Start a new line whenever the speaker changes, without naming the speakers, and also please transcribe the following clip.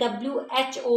WHO